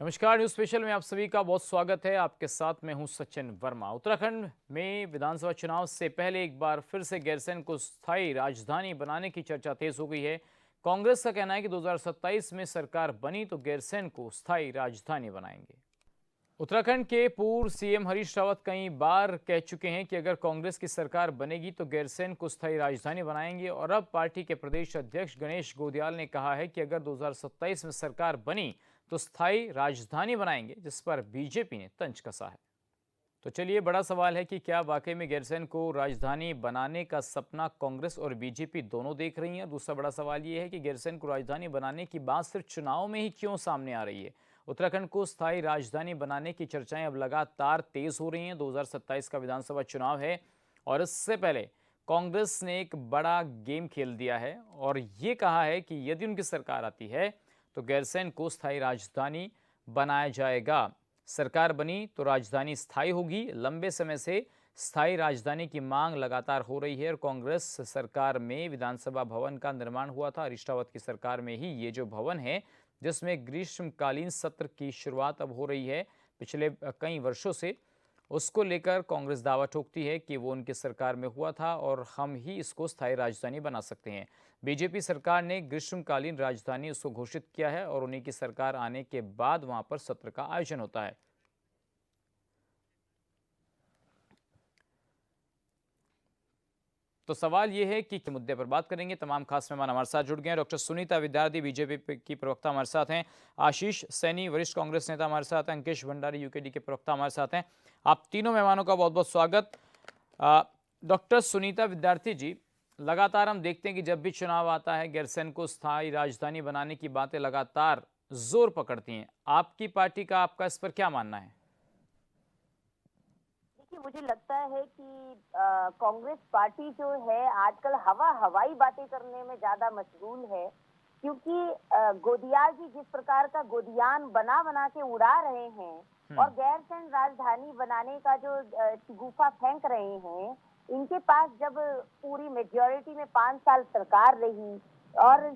नमस्कार, news special में आप सभी का बहुत स्वागत है। आपके साथ मैं हूं सचिन वर्मा। उत्तराखंड में विधानसभा चुनाव से पहले एक बार फिर से गैरसैंण को स्थायी राजधानी बनाने की चर्चा तेज हो गई है। कांग्रेस का कहना है कि 2027 में सरकार बनी तो गैरसैंण को स्थायी राजधानी बनाएंगे। उत्तराखंड के पूर्व सीएम हरीश रावत कई बार कह चुके हैं कि अगर कांग्रेस की सरकार बनेगी तो गैरसैंण को स्थायी राजधानी बनाएंगे। और अब पार्टी के प्रदेश अध्यक्ष गणेश गोदियाल ने कहा है कि अगर 2027 में सरकार बनी तो स्थायी राजधानी बनाएंगे, जिस पर बीजेपी ने तंज कसा है। तो चलिए, बड़ा सवाल है कि क्या वाकई में गैरसैंण को राजधानी बनाने का सपना कांग्रेस और बीजेपी दोनों देख रही हैं। दूसरा बड़ा सवाल यह है कि गैरसैंण को राजधानी बनाने की बात सिर्फ चुनाव में ही क्यों सामने आ रही है। उत्तराखंड को स्थायी राजधानी बनाने की चर्चाएं अब लगातार तेज हो रही हैं। 2027 का विधानसभा चुनाव है और इससे पहले कांग्रेस ने एक बड़ा गेम खेल दिया है और ये कहा है कि यदि उनकी सरकार आती है तो गैरसैंण को स्थायी राजधानी बनाया जाएगा। सरकार बनी तो राजधानी स्थायी होगी। लंबे समय से स्थायी राजधानी की मांग लगातार हो रही है और कांग्रेस सरकार में विधानसभा भवन का निर्माण हुआ था। हरीश रावत की सरकार में ही ये जो भवन है, जिसमें ग्रीष्मकालीन सत्र की शुरुआत अब हो रही है, पिछले कई वर्षों से उसको लेकर कांग्रेस दावा ठोकती है कि वो उनकी सरकार में हुआ था और हम ही इसको स्थायी राजधानी बना सकते हैं। बीजेपी सरकार ने ग्रीष्मकालीन राजधानी उसको घोषित किया है और उन्हीं की सरकार आने के बाद वहां पर सत्र का आयोजन होता है। तो सवाल यह है कि मुद्दे पर बात करेंगे। तमाम खास मेहमान हमारे साथ जुड़ गए हैं। डॉक्टर सुनीता विद्यार्थी, बीजेपी की प्रवक्ता हमारे साथ हैं। आशीष सैनी, वरिष्ठ कांग्रेस नेता हमारे साथ हैं। अंकेश भंडारी, यूकेडी के प्रवक्ता हमारे साथ हैं। आप तीनों मेहमानों का बहुत बहुत स्वागत। डॉक्टर सुनीता विद्यार्थी जी, लगातार हम देखते हैं कि जब भी चुनाव आता है गैरसैंण को स्थायी राजधानी बनाने की बातें लगातार जोर पकड़ती हैं। आपकी पार्टी का, आपका इस पर क्या मानना है? देखिए, मुझे लगता है कि कांग्रेस पार्टी जो है आजकल हवाई बातें करने में ज्यादा मशगूल है, क्योंकि गोदियाल जी जिस प्रकार का गोदियान बना बना के उड़ा रहे हैं और गैरसैंण राजधानी बनाने का जो शिगुफा फेंक रहे हैं, इनके पास जब पूरी मेजॉरिटी में 5 साल सरकार रही और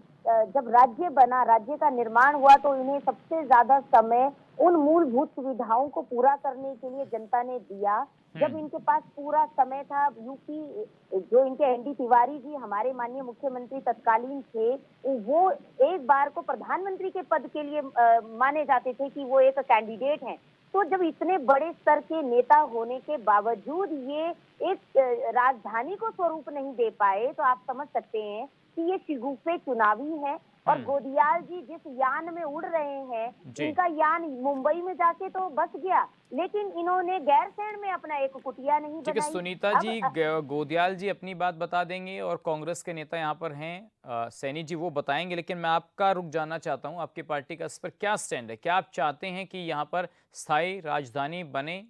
जब राज्य बना, राज्य का निर्माण हुआ, तो इन्हें सबसे ज्यादा समय उन मूलभूत सुविधाओं को पूरा करने के लिए जनता ने दिया। जब इनके पास पूरा समय था, यूपी जो इनके एनडी तिवारी जी हमारे माननीय मुख्यमंत्री तत्कालीन थे, वो एक बार को प्रधानमंत्री के पद के लिए माने जाते थे कि वो एक कैंडिडेट हैं। तो जब इतने बड़े स्तर के नेता होने के बावजूद ये एक राजधानी को स्वरूप नहीं दे पाए, तो आप समझ सकते हैं कि ये शिगुफे चुनावी है। और गोदियाल जी जिस यान में उड़ रहे हैं, इनका यान मुंबई में जाके तो बस गया, लेकिन इन्होंने गैरसैंण में अपना एक कुटिया नहीं बनाई। ठीक है सुनीता जी, गोदियाल जी अपनी बात बता देंगे और कांग्रेस के नेता यहाँ पर हैं सैनी जी, वो बताएंगे, लेकिन मैं आपका रुख जानना चाहता हूँ। आपकी पार्टी का इस पर क्या स्टैंड है? क्या आप चाहते हैं कि यहाँ पर स्थायी राजधानी बने?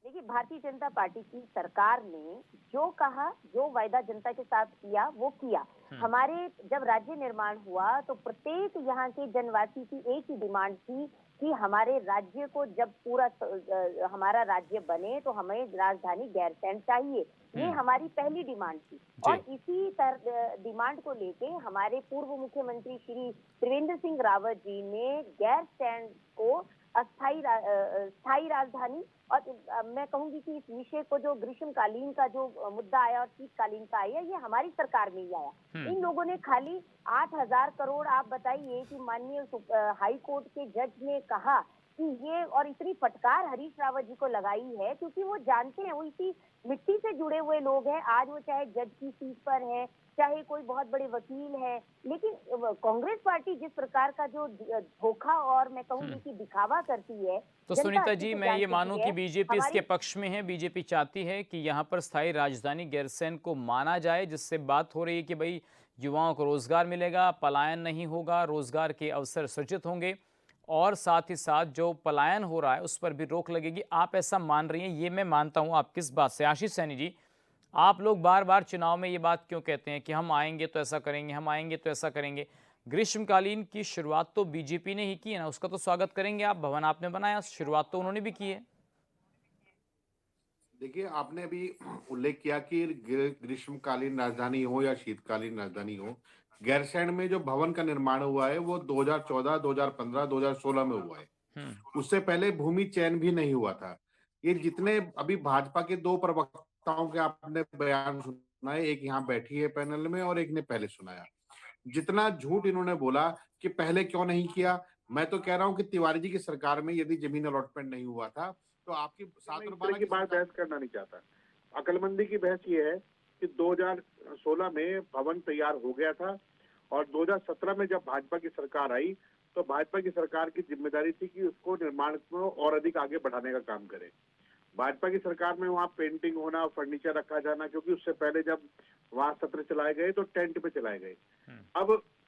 देखिए, भारतीय जनता पार्टी की सरकार ने जो कहा, जो वायदा जनता के साथ किया, वो किया। हमारे जब राज्य निर्माण हुआ तो प्रत्येक यहाँ के जनवासी की एक ही डिमांड थी कि हमारे राज्य को जब पूरा हमारा राज्य बने तो हमें राजधानी गैरसैंण चाहिए। ये हमारी पहली डिमांड थी और इसी डिमांड को लेके हमारे पूर्व मुख्यमंत्री श्री त्रिवेंद्र सिंह रावत जी ने गैरसैंण को स्थायी राजधानी, और मैं कहूंगी कि इस विषय को जो ग्रीष्मकालीन का जो मुद्दा आया और शीतकालीन का आया, ये हमारी सरकार में ही आया। इन लोगों ने खाली 8,000 करोड़, आप बताइए कि माननीय हाई कोर्ट के जज ने कहा कि ये, और इतनी फटकार हरीश रावत जी को लगाई है क्योंकि वो जानते हैं, वो इसी मिट्टी से जुड़े हुए लोग हैं। आज वो चाहे जज की सीट पर है, चाहे कोई बहुत बड़े वकील है, लेकिन कांग्रेस पार्टी जिस प्रकार का जो धोखा और मैं कहूंगी कि दिखावा करती है। तो सुनीता जी, मैं ये मानूं कि बीजेपी इसके पक्ष में है, बीजेपी चाहती है कि यहाँ पर स्थायी राजधानी गैरसैंण को माना जाए, जिससे बात हो रही है कि भाई युवाओं को रोजगार मिलेगा, पलायन नहीं होगा, रोजगार के अवसर सृजित होंगे और साथ ही साथ जो पलायन हो रहा है उस पर भी रोक लगेगी। आप ऐसा मान रही हैं? ये मैं मानता हूं। आप किस बात से? आशीष सैनी जी, आप लोग बार बार चुनाव में ये बात क्यों कहते हैं कि हम आएंगे तो ऐसा करेंगे, हम आएंगे तो ऐसा करेंगे? ग्रीष्मकालीन की शुरुआत तो बीजेपी ने ही की है ना, उसका तो स्वागत करेंगे आप। भवन आपने बनाया, शुरुआत तो उन्होंने भी की है। देखिए, आपने अभी उल्लेख किया कि ग्रीष्मकालीन राजधानी हो या शीतकालीन राजधानी हो, गैरसैंण में जो भवन का निर्माण हुआ है वो 2014, 2015, 2016 में हुआ है। हम्म। उससे पहले भूमि चयन भी नहीं हुआ था। ये जितने अभी भाजपा के 2 प्रवक्ताओं के आपने बयान सुनाए, एक यहाँ बैठी है पैनल में और एक ने पहले सुनाया। जितना झूठ इन्होंने बोला कि पहले क्यों नहीं किया, मैं तो कह रहा हूँ कि तिवारी जी की सरकार में यदि जमीन अलॉटमेंट नहीं हुआ था, तो आपकी मैं 7 इस और तरह 12 की की बात सरकार। बहस करना नहीं चाहता। अकलमंदी की बहस ये है कि 2016 में भवन तैयार हो गया था और 2017 में जब भाजपा की सरकार आई तो भाजपा की सरकार की जिम्मेदारी थी कि उसको निर्माण को और अधिक आगे बढ़ाने का काम करे। भाजपा की सरकार में वहाँ पेंटिंग होना, फर्नीचर रखा जाना, क्योंकि उससे पहले जब वहाँ सत्र चलाए गए तो टेंट पे चलाए गए।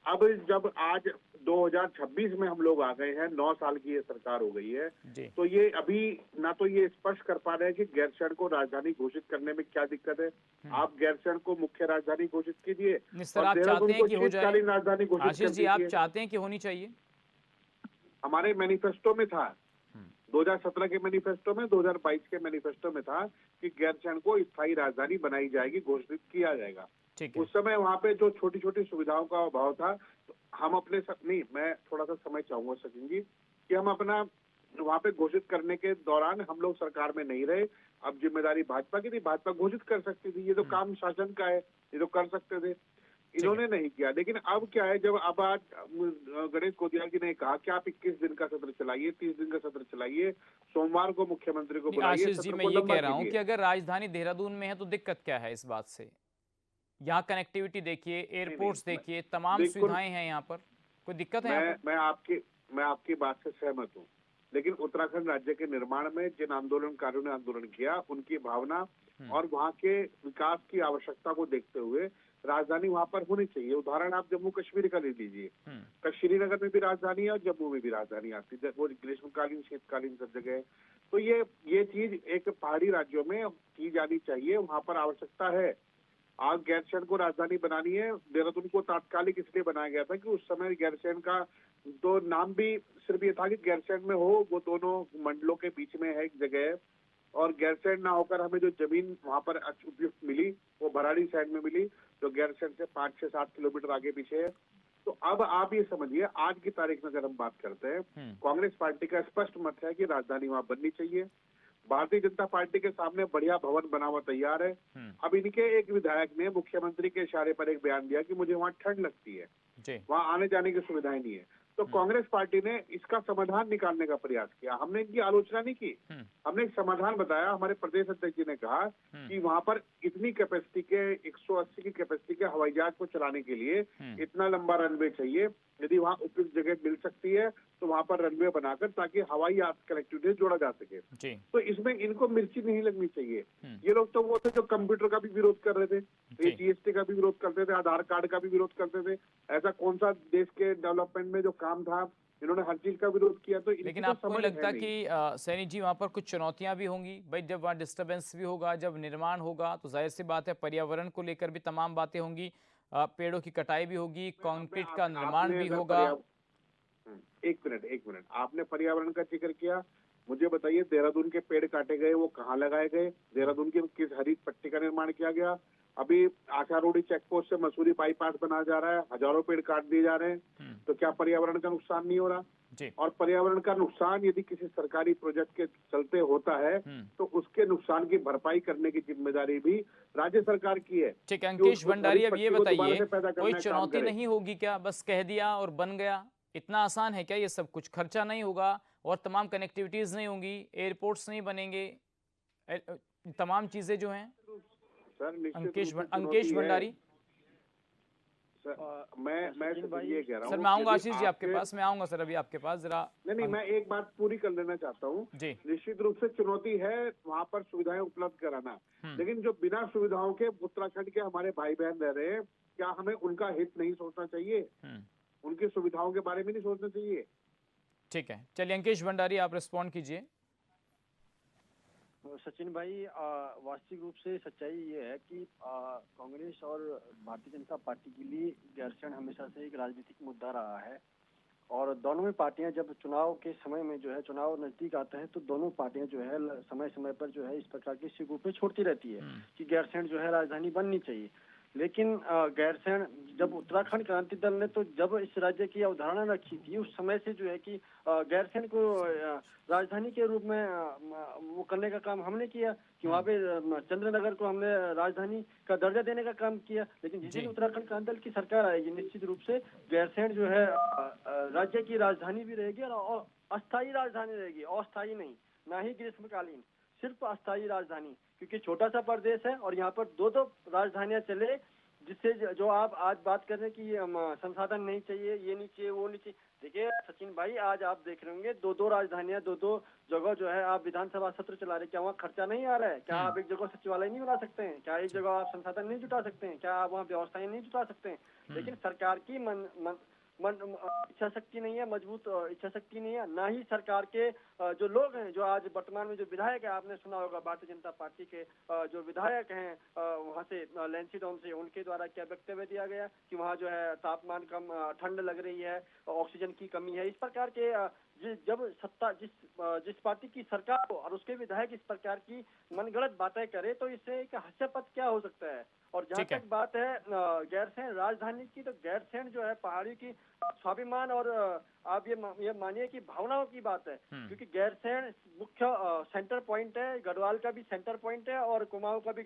अब जब आज 2026 में हम लोग आ गए हैं, 9 साल की ये सरकार हो गई है, जी। तो ये अभी ना तो ये स्पष्ट कर पा रहे हैं कि गैरसैंण को राजधानी घोषित करने में क्या दिक्कत है। आप गैरसैंण को मुख्य राजधानी घोषित कीजिए निस्तर और आप चाहते देहरादून हैं को कि हो जाए? शीतकालीन राजधानी घोषित आशीष कर जी, आप दीजिए। चाहते हैं कि होनी चाहिए? हमारे मैनिफेस्टो में था, 2017 के मैनिफेस्टो में, 2022 के मैनिफेस्टो में था कि गैरसैंण को स्थायी राजधानी बनाई जाएगी, घोषित किया जाएगा। ठीक है। उस समय वहाँ पे जो छोटी छोटी सुविधाओं का अभाव था, तो हम अपने नहीं, मैं थोड़ा सा समय चाहूंगा सचिन जी कि हम अपना वहाँ पे घोषित करने के दौरान हम लोग सरकार में नहीं रहे। अब जिम्मेदारी भाजपा की थी, भाजपा घोषित कर सकती थी, ये तो काम शासन का है, ये तो कर सकते थे, इन्होंने नहीं किया। लेकिन अब क्या है, जब अब आज गणेश कोदियाल जी ने कहा कि आप 21 दिन का सत्र चलाइए, 30 दिन का सत्र चलाइए, सोमवार को मुख्यमंत्री को नहीं, बुलाइए, आशीष जी, सत्र मैं को ये लंबा कह रहा हूँ कि कीजिए। अगर राजधानी देहरादून में है तो दिक्कत क्या है इस बात से? यहाँ कनेक्टिविटी देखिए, एयरपोर्ट्स देखिए, तमाम बिल्कुल, सुविधाएं हैं यहाँ पर। कोई दिक्कत है यहाँ पर? मैं आपकी बात से सहमत हूँ, लेकिन उत्तराखंड राज्य के निर्माण में जिन आंदोलनकारियों ने आंदोलन किया, उनकी भावना और वहाँ के विकास की आवश्यकता को देखते हुए राजधानी वहाँ पर होनी चाहिए। उदाहरण आप जम्मू कश्मीर का ले लीजिए, तो श्रीनगर में भी राजधानी है और जम्मू में भी राजधानी आती है, वो ग्रीष्मकालीन शीतकालीन सब जगह है। तो ये चीज एक पहाड़ी राज्यों में की जानी चाहिए, वहाँ पर आवश्यकता है। आज गैरसैंण को राजधानी बनानी है, देहरादून को तात्कालिक इसलिए बनाया गया था कि उस समय गैरसैंण का तो नाम भी सिर्फ ये था कि गैरसैंण में हो, वो दोनों मंडलों के बीच में है एक जगह है, और गैरसैंण ना होकर हमें जो जमीन वहां पर उपयुक्त मिली वो भराड़ी साइड में मिली, जो गैरसैंण से 5, 6, 7 किलोमीटर आगे पीछे है। तो अब आप ये समझिए, आज की तारीख में अगर हम बात करते हैं, कांग्रेस पार्टी का स्पष्ट मत है कि राजधानी वहां बननी चाहिए। भारतीय जनता पार्टी के सामने बढ़िया भवन बना हुआ तैयार है। अब इनके एक विधायक ने मुख्यमंत्री के इशारे पर एक बयान दिया कि मुझे वहां ठंड लगती है, वहां आने जाने की सुविधाएं नहीं है। तो कांग्रेस पार्टी ने इसका समाधान निकालने का प्रयास किया, हमने इनकी आलोचना नहीं की, हमने एक समाधान बताया। हमारे प्रदेश अध्यक्ष जी ने कहा कि वहां पर इतनी कैपेसिटी के 180 की कैपेसिटी के हवाई जहाज को चलाने के लिए इतना लंबा रनवे चाहिए, यदि वहां उपयुक्त जगह मिल सकती है तो वहां पर रनवे बनाकर ताकि हवाई कनेक्टिविटी जोड़ा जा सके। तो इसमें इनको मिर्ची नहीं लगनी चाहिए। ये लोग तो वो थे जो कंप्यूटर का भी विरोध कर रहे थे, ये जीएसटी का भी विरोध करते थे, आधार कार्ड का भी विरोध करते थे। ऐसा कौन सा देश के डेवलपमेंट में जो काम था, इन्होंने हर चीज का विरोध किया। तो लेकिन आपको नहीं लगता कि सैनी जी, वहाँ पर कुछ चुनौतियां भी होंगी? भाई, जब वहाँ डिस्टर्बेंस भी होगा, जब निर्माण होगा, तो जाहिर सी बात है पर्यावरण को लेकर भी तमाम बातें होंगी, पेड़ों की कटाई भी होगी, कंक्रीट का निर्माण भी होगा। एक मिनट, आपने पर्यावरण का जिक्र किया, मुझे बताइए देहरादून के पेड़ काटे गए, वो कहाँ लगाए गए? देहरादून की किस हरित पट्टी का निर्माण किया गया? अभी आशारोड़ी चेक पोस्ट से मसूरी बाईपास बना जा रहा है, हजारों पेड़ काट दिए जा रहे हैं, तो क्या पर्यावरण का नुकसान नहीं हो रहा? और पर्यावरण का नुकसान यदि किसी सरकारी प्रोजेक्ट के चलते होता है तो उसके नुकसान की भरपाई करने की जिम्मेदारी भी राज्य सरकार की है। ठीक है, अंकेश भंडारी, अब ये बताइए, कोई चुनौती नहीं होगी क्या? बस कह दिया और बन गया, इतना आसान है क्या ये सब कुछ? खर्चा नहीं होगा और तमाम कनेक्टिविटीज नहीं होंगी, एयरपोर्ट्स नहीं बनेंगे, तमाम चीजें जो हैं। सर अंकेश भंडारी, मैं ये कह रहा हूँ सर मैं आऊंगा आशीष जी आपके पास, मैं आऊंगा सर अभी आपके पास जरा। नहीं, मैं एक बात पूरी कर लेना चाहता हूँ। निश्चित रूप से चुनौती है वहाँ पर सुविधाएं उपलब्ध कराना, लेकिन जो बिना सुविधाओं के उत्तराखंड के हमारे भाई बहन रह रहे हैं, क्या हमें उनका हित नहीं सोचना चाहिए? उनकी सुविधाओं के बारे में नहीं सोचना चाहिए? ठीक है, चलिए अंकेश भंडारी, आप रिस्पॉन्ड कीजिए। सचिन भाई, वास्तविक रूप से सच्चाई ये है कि कांग्रेस और भारतीय जनता पार्टी के लिए गैरसैंण हमेशा से एक राजनीतिक मुद्दा रहा है और दोनों ही पार्टियां जब चुनाव के समय में जो है चुनाव नजदीक आता है तो दोनों पार्टियां जो है समय समय पर जो है इस प्रकार की सिगुफे छोड़ती रहती है कि गैरसैंण जो है राजधानी बननी चाहिए। लेकिन गैरसैंण जब उत्तराखंड क्रांति दल ने तो जब इस राज्य की अवधारणा रखी थी उस समय से जो है कि गैरसैंण को राजधानी के रूप में वो करने का काम हमने किया कि वहाँ पे चंद्रनगर को हमने राजधानी का दर्जा देने का काम किया। लेकिन जिस दिन उत्तराखंड क्रांति दल की सरकार आएगी निश्चित रूप से गैरसैंण जो है राज्य की राजधानी भी रहेगी और अस्थायी राजधानी रहेगी, अस्थायी नहीं, ना ही ग्रीष्मकालीन, सिर्फ अस्थायी राजधानी, क्योंकि छोटा सा प्रदेश है और यहाँ पर दो राजधानियां चले, जिससे जो आप आज बात कर रहे हैं कि संसाधन नहीं चाहिए, ये नहीं चाहिए, वो नहीं चाहिए। देखिए सचिन भाई, आज आप देख रहे होंगे दो राजधानियां, दो जगह जो है आप विधानसभा सत्र चला रहे, क्या वहाँ खर्चा नहीं आ रहा है? क्या आप एक जगह सचिवालय नहीं बना सकते हैं? क्या एक जगह आप संसाधन नहीं जुटा सकते हैं? क्या आप वहाँ व्यवस्थाएं नहीं जुटा सकते हैं? लेकिन सरकार की इच्छा शक्ति नहीं है, मजबूत इच्छा शक्ति नहीं है, ना ही सरकार के जो लोग हैं, जो आज वर्तमान में जो विधायक है, आपने सुना होगा भारतीय जनता पार्टी के जो विधायक हैं वहाँ से लैंसीडाउन से, उनके द्वारा क्या वक्तव्य दिया गया कि वहाँ जो है तापमान कम, ठंड लग रही है, ऑक्सीजन की कमी है। इस प्रकार के जब सत्ता जिस पार्टी की सरकार हो और उसके विधायक इस प्रकार की मनगढ़ंत बातें करे तो इससे एक हास्यास्पद क्या हो सकता है। और जहाँ तक बात है गैरसैंण राजधानी की, तो गैरसैंण जो है पहाड़ी की स्वाभिमान और आप ये मानिए कि भावनाओं की बात है, क्योंकि गैरसैंण मुख्य सेंटर पॉइंट है, गढ़वाल का भी सेंटर पॉइंट है और कुमाऊं का भी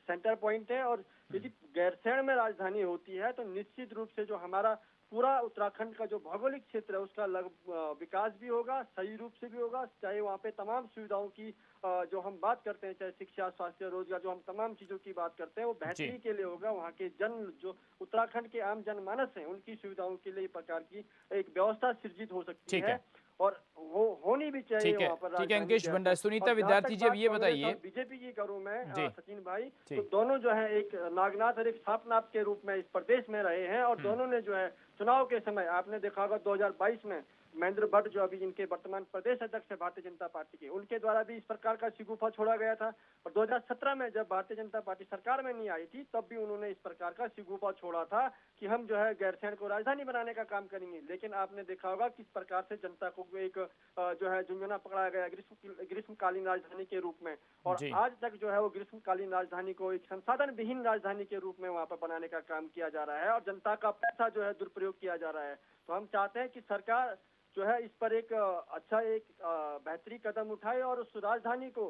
सेंटर पॉइंट है। और यदि गैरसैंण में राजधानी होती है तो निश्चित रूप से जो हमारा पूरा उत्तराखंड का जो भौगोलिक क्षेत्र है उसका विकास भी होगा, सही रूप से भी होगा, चाहे वहाँ पे तमाम सुविधाओं की जो हम बात करते हैं, चाहे शिक्षा, स्वास्थ्य, रोजगार, जो हम तमाम चीजों की बात करते हैं वो बेहतरी के लिए होगा। वहाँ के जो उत्तराखंड के आम जनमानस हैं उनकी सुविधाओं के लिए प्रकार की एक व्यवस्था सृजित हो सकती है और वो होनी भी चाहिए वहाँ पर। ठीक है अंकेश भंडारी। सुनीता विद्यार्थी जी, अब ये बताइए, बीजेपी की करूँ मैं सचिन भाई, तो दोनों जो है एक नागनाथ और एक सापनाथ के रूप में इस प्रदेश में रहे हैं और दोनों ने जो है चुनाव के समय आपने देखा होगा 2022 में महेंद्र भट्ट जो अभी इनके वर्तमान प्रदेश अध्यक्ष है भारतीय जनता पार्टी के, उनके द्वारा भी इस प्रकार का शिगुफा छोड़ा गया था। और 2017 में जब भारतीय जनता पार्टी सरकार में नहीं आई थी तब भी उन्होंने इस प्रकार का शिगुफा छोड़ा था कि हम जो है गैरसैंण को राजधानी बनाने का काम करेंगे। लेकिन आपने देखा होगा किस प्रकार से जनता को एक जो है झुंझुना पकड़ाया गया ग्रीष्मकालीन राजधानी के रूप में, और आज तक जो है वो ग्रीष्मकालीन राजधानी को एक संसाधन विहीन राजधानी के रूप में वहाँ पर बनाने का काम किया जा रहा है और जनता का पैसा जो है दुरुपयोग किया जा रहा है। तो हम चाहते हैं कि सरकार जो है इस पर एक अच्छा बेहतरी कदम उठाए और उस राजधानी को,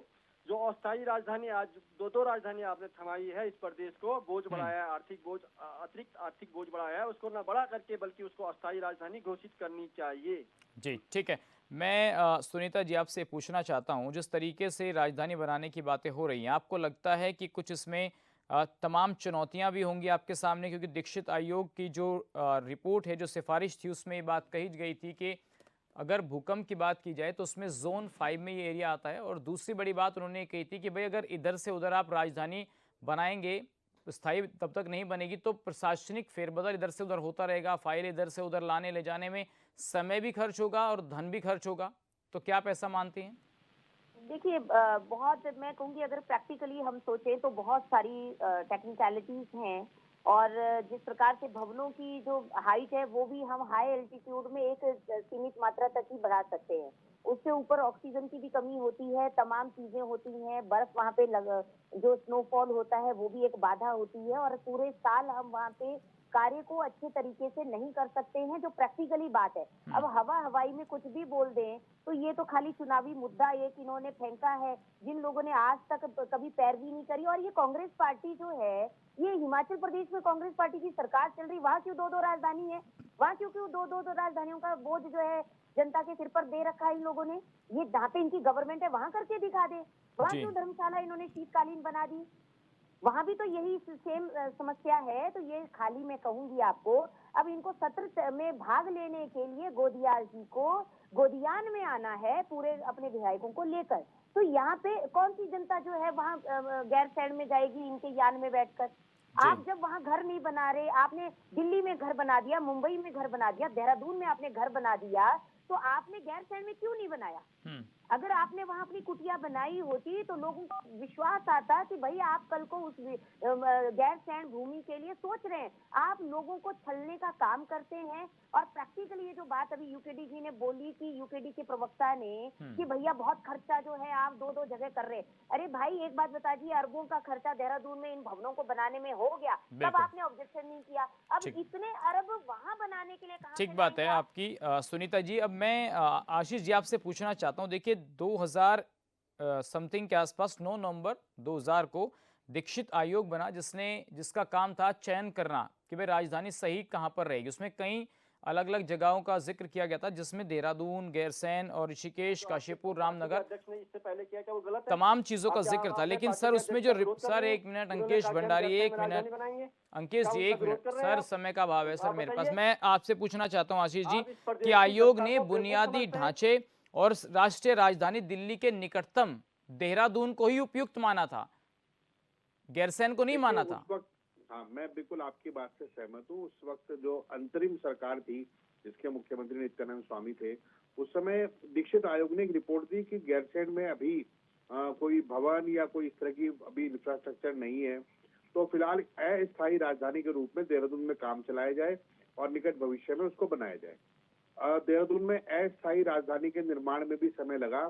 जो अस्थायी राजधानी आज दो राजधानी आपने थमाई है, इस प्रदेश को बोझ बढ़ाया है, आर्थिक बोझ, अतिरिक्त आर्थिक बोझ बढ़ाया है, उसको न बढ़ा करके बल्कि उसको अस्थायी राजधानी घोषित करनी चाहिए। जी ठीक है। मैं सुनीता जी आपसे पूछना चाहता हूं, जिस तरीके से राजधानी बनाने की बातें हो रही हैं, आपको लगता है कि कुछ इसमें तमाम चुनौतियां भी होंगी आपके सामने? क्योंकि दीक्षित आयोग की जो रिपोर्ट है, जो सिफारिश थी, उसमें ये बात कही गई थी कि अगर भूकंप की बात की जाए तो उसमें जोन 5 में ये एरिया आता है। और दूसरी बड़ी बात उन्होंने कही थी कि भाई अगर इधर से उधर आप राजधानी बनाएंगे, स्थायी तब तक नहीं बनेगी, तो प्रशासनिक फेरबदल इधर से उधर होता रहेगा, फाइल इधर से उधर लाने ले जाने में समय भी खर्च होगा और धन भी खर्च होगा। तो क्या आप ऐसा मानती हैं? देखिए, बहुत मैं कहूँगी अगर प्रैक्टिकली हम सोचें तो बहुत सारी टेक्निकलिटीज हैं और जिस प्रकार से भवनों की जो हाइट है वो भी हम हाई एल्टीट्यूड में एक सीमित मात्रा तक ही बढ़ा सकते हैं। उससे ऊपर ऑक्सीजन की भी कमी होती है, तमाम चीजें होती हैं, बर्फ वहाँ पे जो स्नोफॉल होता है वो भी एक बाधा होती है और पूरे साल हम वहाँ पे कार्य को अच्छे तरीके से नहीं कर सकते हैं, जो प्रैक्टिकली बात है। अब हवा हवाई में कुछ भी बोल दें तो ये तो खाली चुनावी मुद्दा एक इन्होंने फेंका है, जिन लोगों ने आज तक कभी पैरवी नहीं करी। और ये कांग्रेस पार्टी जो है, ये हिमाचल प्रदेश में कांग्रेस पार्टी की सरकार चल रही, वहाँ क्यों दो राजधानी है? वहाँ क्यों दो राजधानियों का बोझ जो है जनता के सिर पर दे रखा है इन लोगों ने? ये जहाँ पे इनकी गवर्नमेंट है वहां करके दिखा दे। वहाँ क्यों धर्मशाला इन्होंने शीतकालीन बना दी? वहां भी तो यही सेम समस्या है। तो ये खाली मैं कहूंगी आपको, अब इनको सत्र में भाग लेने के लिए गोदियाल जी को गोदियान में आना है पूरे अपने विधायकों को लेकर। तो यहाँ पे कौन सी जनता जो है वहाँ गैरसैंण में जाएगी इनके यान में बैठकर? आप जब वहाँ घर नहीं बना रहे, आपने दिल्ली में घर बना दिया, मुंबई में घर बना दिया, देहरादून में आपने घर बना दिया, तो आपने गैरसैंण में क्यों नहीं बनाया? अगर आपने वहां अपनी कुटिया बनाई होती तो लोगों को विश्वास आता कि भाई आप कल को उस गैर सैंड भूमि के लिए सोच रहे हैं। आप लोगों को छलने का काम करते हैं। और प्रैक्टिकली ये जो बात अभी यूकेडी जी ने बोली कि यूकेडी के प्रवक्ता ने कि भैया बहुत खर्चा जो है आप दो दो जगह कर रहे हैं। अरे भाई एक बात बता दी, अरबों का खर्चा देहरादून में इन भवनों को बनाने में हो गया, तब आपने ऑब्जेक्शन नहीं किया। अब इतने अरब वहां बनाने के लिए कहां ठीक बात है आपकी सुनीता जी। अब मैं आशीष जी आपसे पूछना चाहता हूं, देखिए 2000 समथिंग के आसपास 9 नवंबर 2000 को दीक्षित आयोग बना जिसका काम था चयन करना कि भाई राजधानी सही कहां पर रहेगी। उसमें कई अलग अलग जगहों का जिक्र किया गया था, जिसमें देहरादून, गैरसैंण और ऋषिकेश, काशीपुर, रामनगर, तमाम चीजों का जिक्र था। लेकिन सर उसमें जो सर एक मिनट अंकेश भंडारी, एक मिनट अंकेश जी, एक मिनट सर, समय का अभाव है सर मेरे पास। मैं आपसे पूछना चाहता हूँ आशीष जी कि आयोग ने बुनियादी ढांचे और राष्ट्रीय राजधानी दिल्ली के निकटतम देहरादून को ही उपयुक्त माना था, गैरसैंण को नहीं माना था। हाँ, मैं बिल्कुल आपकी बात से सहमत हूँ। उस वक्त जो अंतरिम सरकार थी जिसके मुख्यमंत्री नित्यानंद स्वामी थे, उस समय दीक्षित आयोग ने एक रिपोर्ट दी कि गैरसैंण में अभी कोई भवन या कोई इस तरह की अभी इंफ्रास्ट्रक्चर नहीं है, तो फिलहाल अस्थायी राजधानी के रूप में देहरादून में काम चलाया जाए और निकट भविष्य में उसको बनाया जाए। देहरादून में अस्थायी राजधानी के निर्माण में भी समय लगा।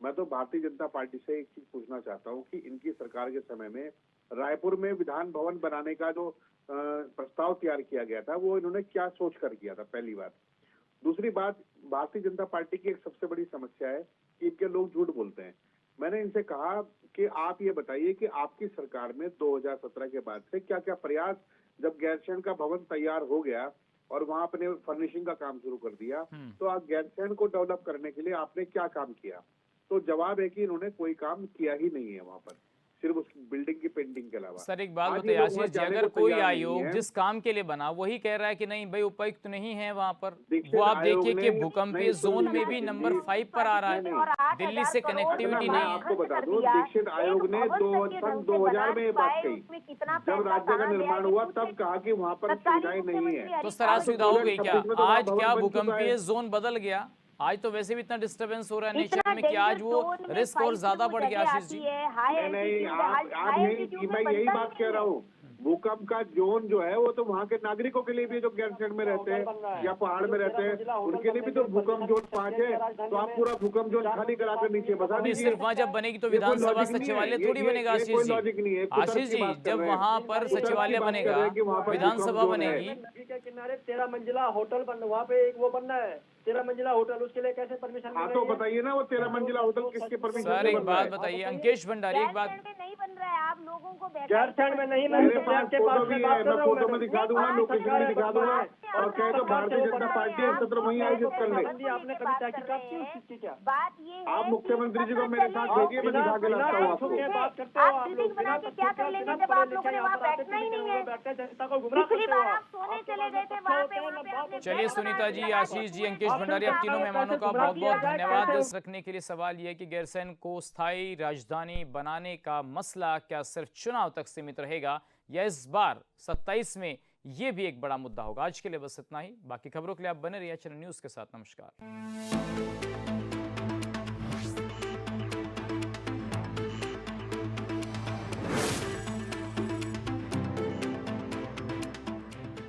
मैं तो भारतीय जनता पार्टी से एक चीज पूछना चाहता हूँ कि इनकी सरकार के समय में रायपुर में विधान भवन बनाने का जो प्रस्ताव तैयार किया गया था, वो इन्होंने क्या सोच कर किया था, पहली बात। दूसरी बात, भारतीय जनता पार्टी की एक सबसे बड़ी समस्या है कि इनके लोग झूठ बोलते हैं। मैंने इनसे कहा कि आप ये बताइए कि आपकी सरकार में 2017 के बाद से क्या क्या प्रयास, जब गैरसैंण का भवन तैयार हो गया और वहां अपने फर्निशिंग का काम शुरू कर दिया, तो आप गैरसैंण को डेवलप करने के लिए आपने क्या काम किया? तो जवाब है कि इन्होंने कोई काम किया ही नहीं है वहां पर, सिर्फ उस बिल्डिंग की पेंटिंग के अलावा। सर एक बात बताइए आशीष जी, अगर कोई आयोग जिस काम के लिए बना वही कह रहा है कि नहीं भाई उपायुक्त नहीं है वहां पर, वो आप देखिए कि भूकंपीय जोन में भी नंबर 5 पर आ रहा है, दिल्ली से कनेक्टिविटी नहीं है। आपको बता दूं, दीक्षित आयोग ने 2000 में ये बात कही, जब राज्य का निर्माण हुआ तब कहा कि वहां पर सुविधाएं नहीं है। तो सर आज सुविधा हो गई क्या? आज क्या भूकंपीय जोन बदल गया? आज तो वैसे भी इतना डिस्टरबेंस हो रहा है नेचर में कि आज वो रिस्क और ज्यादा बढ़ गया आशीष जी। नहीं, आप नहीं, मैं यही बात कह रहा हूँ। भूकंप का जोन जो है वो तो वहाँ के नागरिकों के लिए भी, जो गैरसैंण में रहते हैं या पहाड़ में रहते हैं, उनके लिए भी तो भूकंप जोन 5 है। तो आप पूरा भूकंप जोन खाली कराकर नीचे बता दीजिए। सिर्फ वहाँ जब बनेगी तो विधानसभा सचिवालय थोड़ी बनेगा आशीष जी। आशीष जी, जब वहाँ पर सचिवालय बनेगा, विधानसभा बनेगी, किनारे 13 मंजिला होटल वहाँ पे एक वो बनना है, 13 मंजिला होटल, उसके लिए कैसे परमिशन? हाँ तो बताइए ना, वो 13 मंजिला होटल किसके परमिशन? सर एक बात बताइए अंकेश भंडारी, एक बात, नहीं बन रहा है, आप लोगों को गैरसैंण में नहीं, मेरे पास फोटो भी है, मैं फोटो में दिखा दूंगा, लोकेशन भी दिखा दूंगा, और कहे तो भारतीय जनता पार्टी सत्र वहीं आयोजित कर ले। आपने कभी तहकीकात की उस चीज की? क्या बात ये है, आप मुख्यमंत्री जी को मेरे साथ भेजिए, मैं दिखा के लाता हूँ आपको। बात करते हो आप बिल्डिंग बना के क्या कर लेंगे जब आप लोगों ने वहाँ बैठना ही नहीं है? जनता को गुमराह पिछली करते हो बार आप आप। सोने चले गए थे वहाँ पे आपने चलिए सुनीता जी, आशीष जी, अंकेश भंडारी, आप तीनों मेहमानों का बहुत बहुत धन्यवाद। इस रखने के लिए सवाल यह है कि गैरसैंण को स्थायी राजधानी बनाने का मसला क्या सिर्फ चुनाव तक सीमित रहेगा या इस बार 27 में ये भी एक बड़ा मुद्दा होगा? आज के लिए बस इतना ही। बाकी खबरों के लिए आप बने रहिए चैनल न्यूज के साथ। नमस्कार।